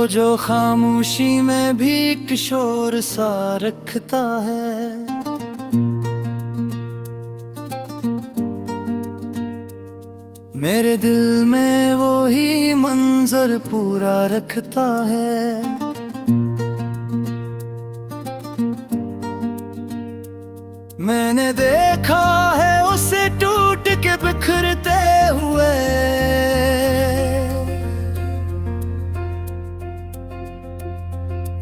जो खामोशी में भी एक शोर सा रखता है। मेरे दिल में वो ही मंजर पूरा रखता है। मैंने देखा है उसे टूट के बिखरते हुए,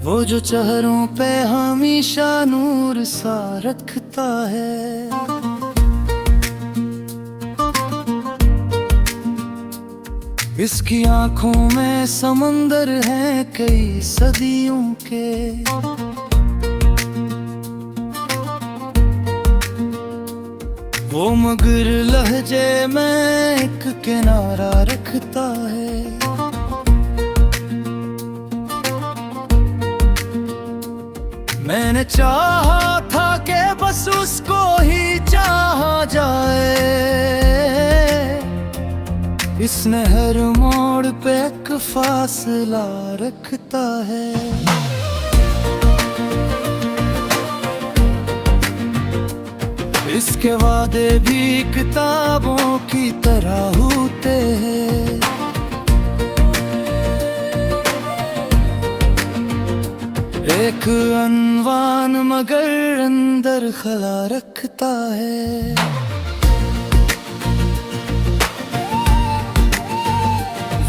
वो जो चेहरों पे हमेशा नूर सा रखता है। इसकी आंखों में समंदर हैं कई सदियों के। वो मगर लहजे में एक किनारा रखता है। मैंने चाहा था कि बस उसको ही चाहा जाए। इसने हर मोड़ पे एक फासला रखता है। इसके वादे भी किताबों की तरह होते हैं। एक अनवान मगर अंदर खला रखता है।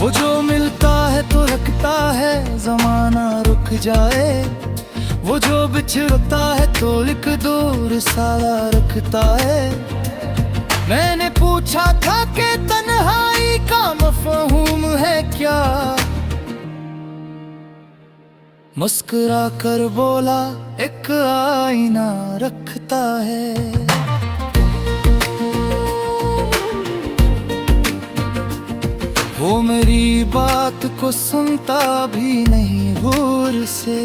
वो जो मिलता है तो रखता है जमाना रुक जाए। वो जो बिछड़ता है तो एक दूर साला रखता है। मैंने पूछा था कि तन्हाई का मफ़हूम है क्या, मुस्कुरा कर बोला एक आईना रखता है। वो मेरी बात को सुनता भी नहीं गौर से।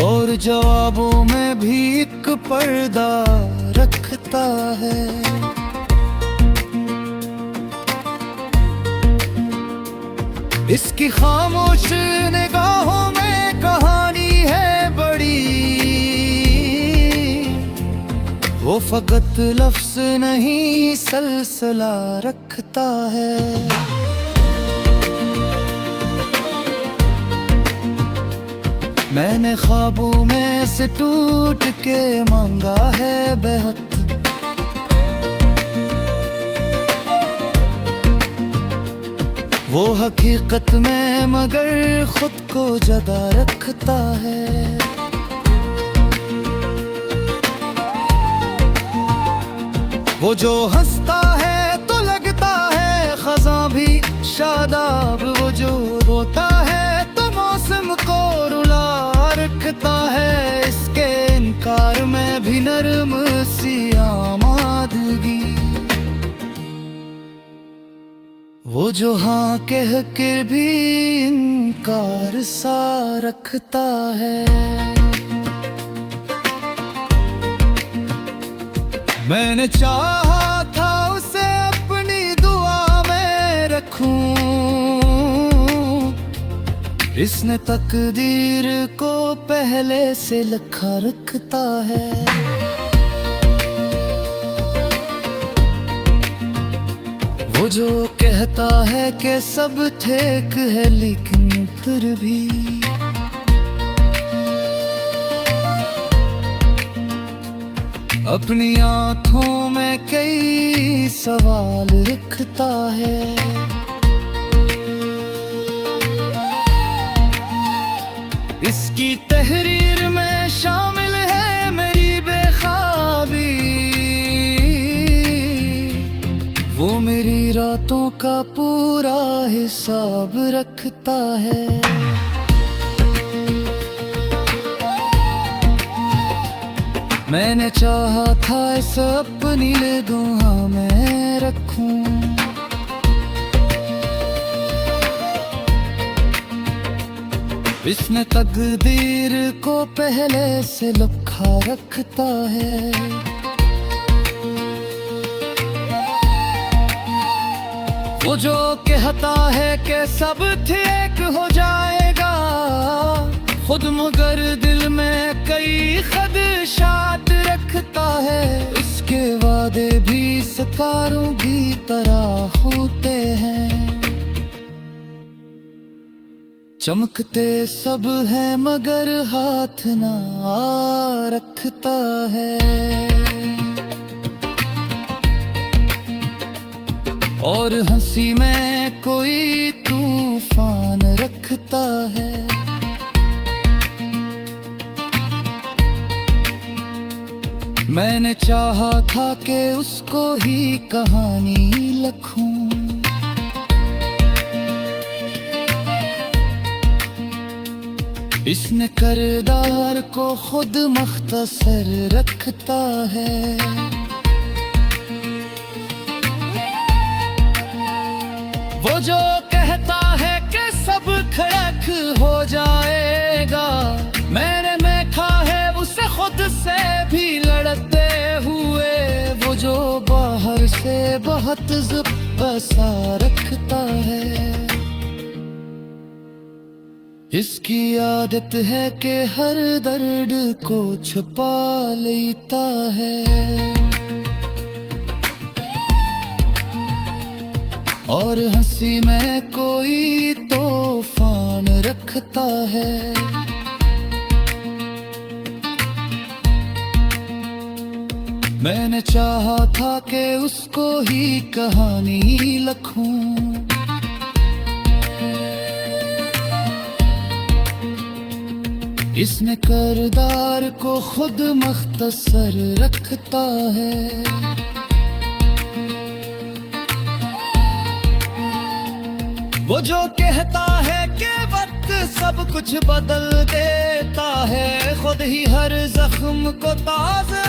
और जवाबों में भी एक पर्दा रखता है। इसकी खामोश निगाहों में कहानी है बड़ी। वो फकत लफ्ज़ नहीं सलसला रखता है। मैंने ख्वाबों में से टूट के मांगा है बेहद। वो हकीकत में मगर खुद को जदा रखता है। वो जो हंसता है तो लगता है खज़ां भी शादाब। वो जो रोता है तो मौसम को रुला रखता है। इसके इनकार में भी नरम सी आमादगी। वो जो हाँ कह के भी इनकार सा रखता है। मैंने चाहा था उसे अपनी दुआ में रखूं। इसने तकदीर को पहले से लिखा रखता है। वो जो कहता है कि सब ठीक है लेकिन फिर भी अपनी आँखों में कई सवाल रखता है। इसकी तहरीर में शामिल है मेरी बेख्वाबी। वो मेरी रातों का पूरा हिसाब रखता है। मैंने चाहा था इसे अपनी निगाहों में रखूं। इसने तकदीर को पहले से लिखा रखता है। वो जो कहता है कि सब ठीक हो जाएगा, खुद मगर दिल में कई खदशात रखता है। इसके वादे भी सितारों की तरह होते हैं, चमकते सब है मगर हाथ ना रखता है। और हंसी में कोई तूफान रखता है। मैंने चाहा था कि उसको ही कहानी लिखूं, इसने किरदार को खुद मख्तसर रखता है। वो जो कहता है कि सब खड़क हो जाएगा, मैंने देखा है उसे खुद से भी लड़ते हुए। वो जो बाहर से बहुत ज़ुब्बा रखता है, इसकी आदत है कि हर दर्द को छुपा लेता है। और हंसी में कोई तूफान रखता है। मैंने चाहा था कि उसको ही कहानी लिखूं, इसने किरदार को खुद मख्तसर रखता है। वो जो कहता है कि वक्त सब कुछ बदल देता है, खुद ही हर जख्म को ताज़ा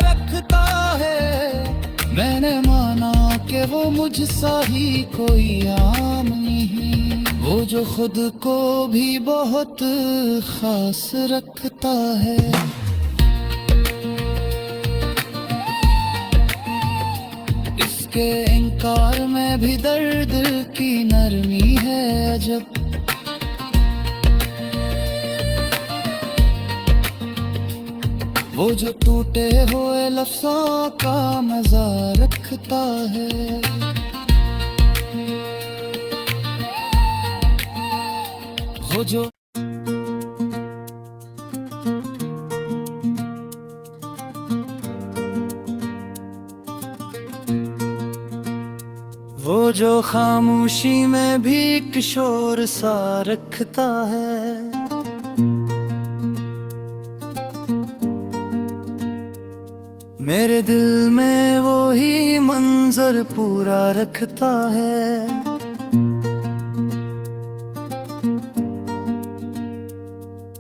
रखता है। मैंने माना कि वो मुझसा ही कोई आम नहीं, वो जो खुद को भी बहुत खास रखता है। के इनकार में भी दर्द की नरमी है अजब। वो जो टूटे हुए लफ्ज़ों का मज़ा रखता है। वो जो वो जो खामोशी में भी एक शोर सा रखता है। मेरे दिल में वो ही मंजर पूरा रखता है।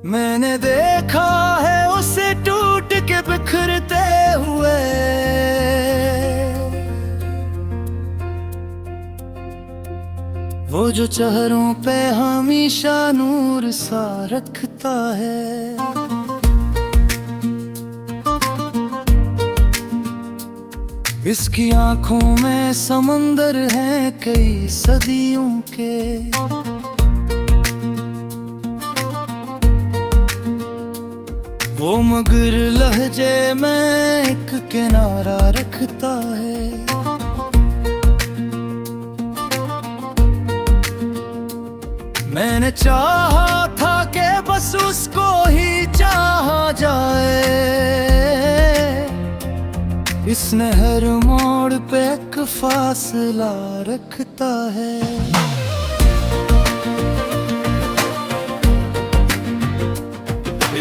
मैंने देखा है उसे टूट के बिखरते हुए, वो जो चेहरों पे हमेशा नूर सा रखता है। इसकी आंखों में समंदर हैं कई सदियों के। वो मगर लहजे में एक किनारा रखता है। मैंने चाहा था कि बस उसको ही चाहा जाए, इसने हर मोड़ पे एक फासला रखता है।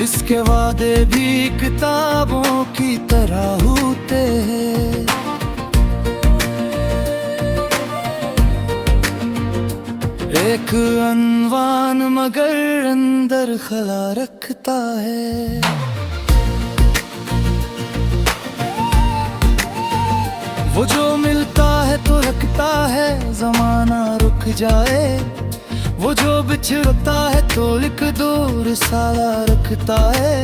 इसके वादे भी किताबों की तरह होते हैं। एक अनवान मगर अंदर खला रखता है। वो जो मिलता है तो रखता है जमाना रुक जाए, वो जो बिछड़ता है तो एक दूर साला रखता है।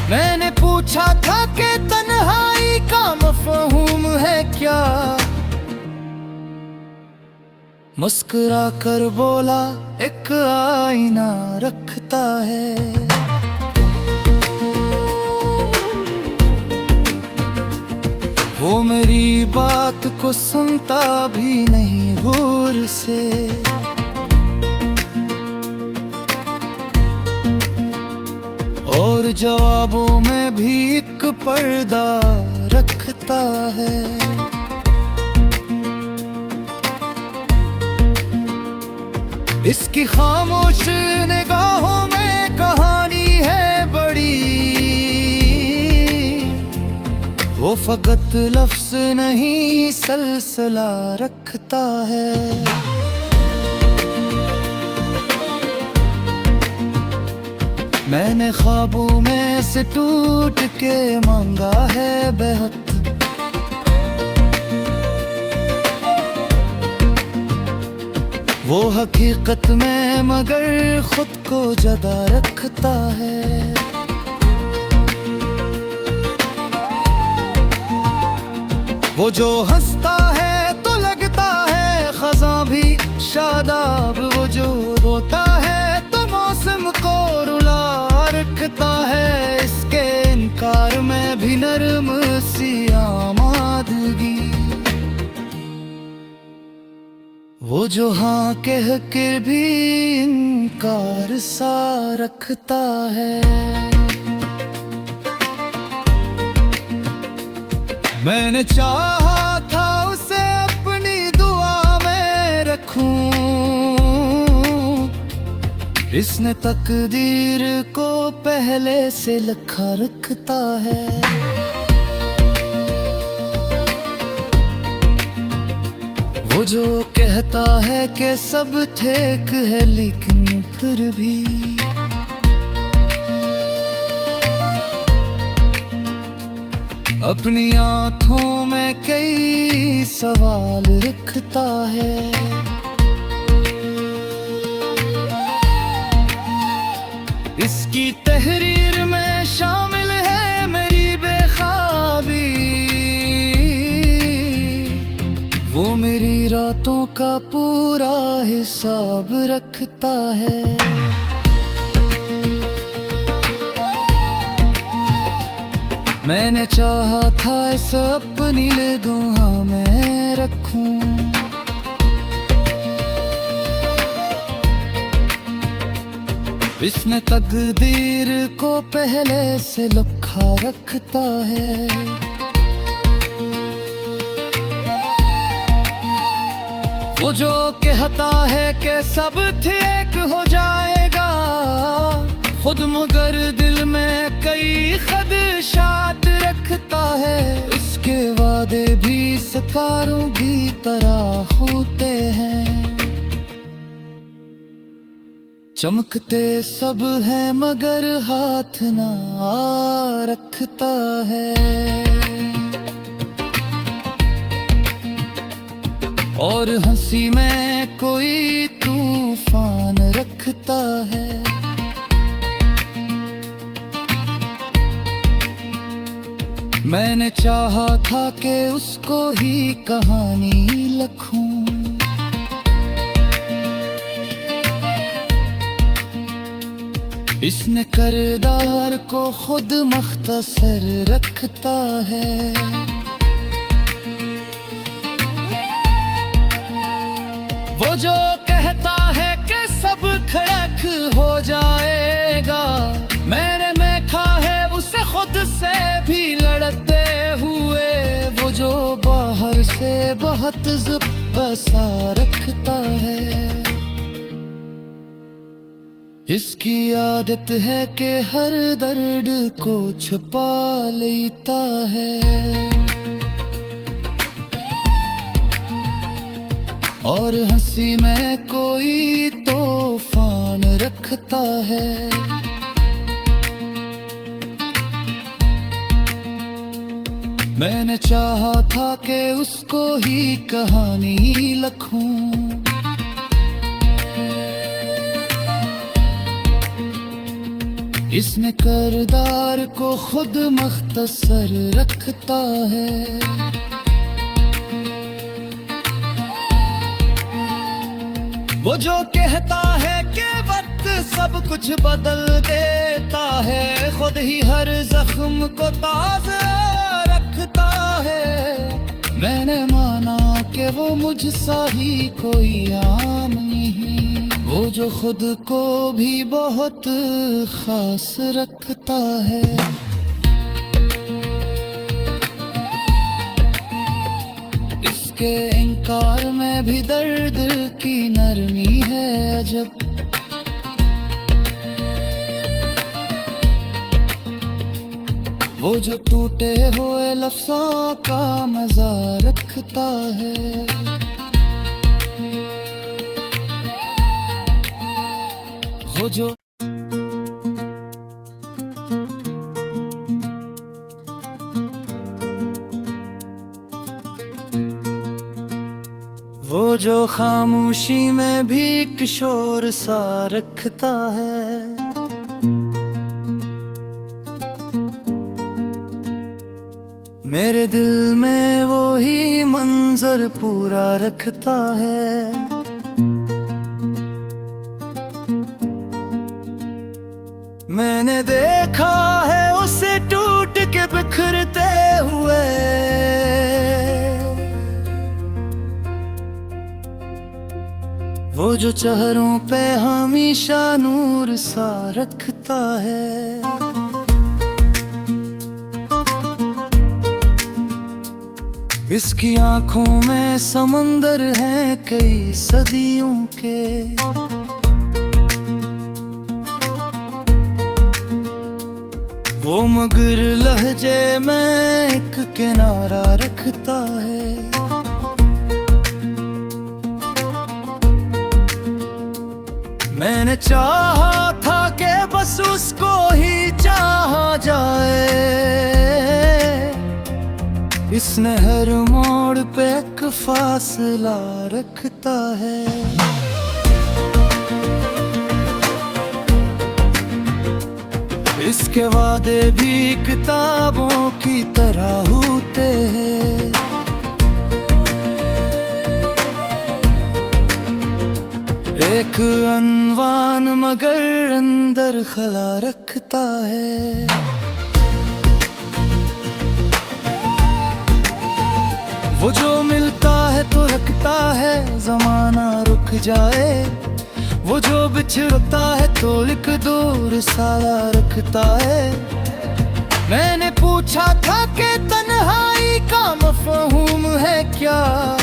मैंने पूछा था कि तन्हाई का मफ़हूम है क्या, मुस्कुरा कर बोला एक आईना रखता है। वो मेरी बात को सुनता भी नहीं गौर से, और जवाबों में भी एक पर्दा रखता है। इसकी खामोश निगाहों में कहानी है बड़ी, वो फकत लफ्ज नहीं सलसला रखता है। मैंने ख्वाबों में से टूट के मांगा है बेहद, वो हकीकत में मगर खुद को जदा रखता है। वो जो हंसता है तो लगता है खज़ां भी शादाब, वो जो रोता है तो मौसम को रुला रखता है। इसके इनकार में भी नरम सी आमादगी, वो जो हाँ कह कर भी इनकार सा रखता है। मैंने चाहा था उसे अपनी दुआ में रखूं, इसने तकदीर को पहले से लिखा रखता है। वो जो कहता है कि सब ठीक है लेकिन फिर भी अपनी आंखों में कई सवाल रखता है। इसकी तहरीर में शामिल है मेरी बेख्वाबी, वो मेरी रातों का पूरा हिसाब रखता है। मैंने चाहा था इस अपनी निगाहों में रखूं, इसने तकदीर को पहले से लिखा रखता है। वो जो कहता है कि सब ठीक हो जाएगा, खुद मगर दिल में कई खदशात रखता है। इसके वादे भी सितारों की तरह होते हैं, चमकते सब हैं मगर हाथ ना रखता है। और हंसी में कोई तूफान रखता है। मैंने चाहा था कि उसको ही कहानी लिखूं, इसने किरदार को खुद मुख्तसर रखता है। वो जो कहता है कि सब खड़क हो जाएगा, मैंने देखा है उसे खुद से भी लड़ते हुए। वो जो बाहर से बहुत ज़ुब्बा रखता है, इसकी आदत है कि हर दर्द को छुपा लेता है। और हंसी में कोई तूफान रखता है। मैंने चाहा था कि उसको ही कहानी लिखूं, इसने किरदार को खुद मुख्तसर रखता है। वो जो कहता है कि वक्त सब कुछ बदल देता है, खुद ही हर जख्म को ताज़ा रखता है। मैंने माना कि वो मुझसा ही कोई आम नहीं, वो जो खुद को भी बहुत खास रखता है। इसके इनकार में भी दर्द की नरमी है अजब। वो जो टूटे हुए लफ्ज़ों का मज़ा रखता है। वो जो खामोशी में भी एक शोर सा रखता है। मेरे दिल में वो ही मंजर पूरा रखता है। मैंने देखा है उसे टूट के बिखरते हुए, वो जो चेहरों पे हमेशा नूर सा रखता है। इसकी आंखों में समंदर हैं कई सदियों के, वो मगर लहजे में एक किनारा रखता है। मैंने चाहा था कि बस उसको ही चाहा जाए, इसने हर मोड़ पे एक फासला रखता है। इसके वादे भी किताबों की तरह होते हैं, एक अनवान मगर अंदर खला रखता है। वो जो मिलता है तो रखता है जमाना रुक जाए, वो जो बिछड़ता है तो एक दूर साला रखता है। मैंने पूछा था कि तन्हाई का मफ़हूम है क्या,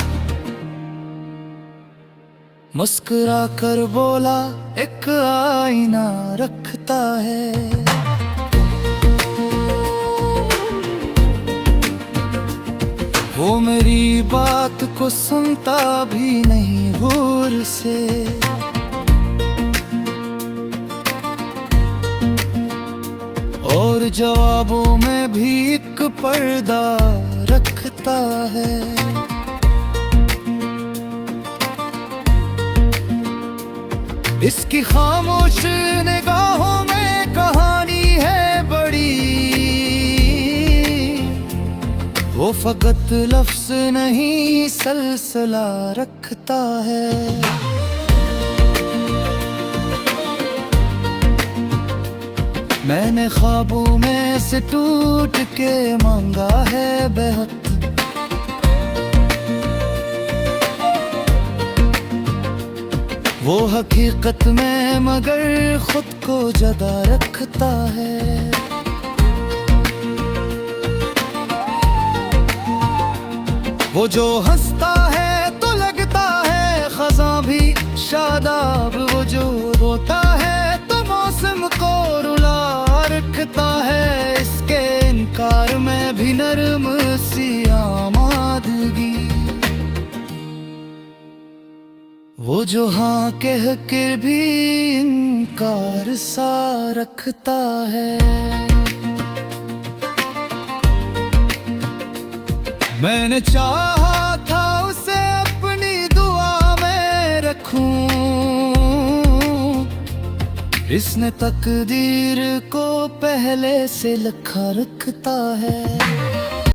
मुस्कुरा कर बोला एक आईना रखता है। वो मेरी बात को सुनता भी नहीं गौर से, और जवाबों में भी एक पर्दा रखता है। इसकी खामोश निगाहों में कहानी है बड़ी, वो फकत लफ्ज़ नहीं सलसला रखता है। मैंने ख्वाबों में से टूट के मांगा है बेहद, वो हकीकत में मगर खुद को जदा रखता है। वो जो हंसता है तो लगता है खज़ां भी शादाब, वो जो रोता है तो मौसम को रुला रखता है। इसके इनकार में भी नरम सी आमादगी, वो जो हाँ कह कर भी इनकार सा रखता है। मैंने चाहा था उसे अपनी दुआ में रखूं, इसने तकदीर को पहले से लिखा रखता है।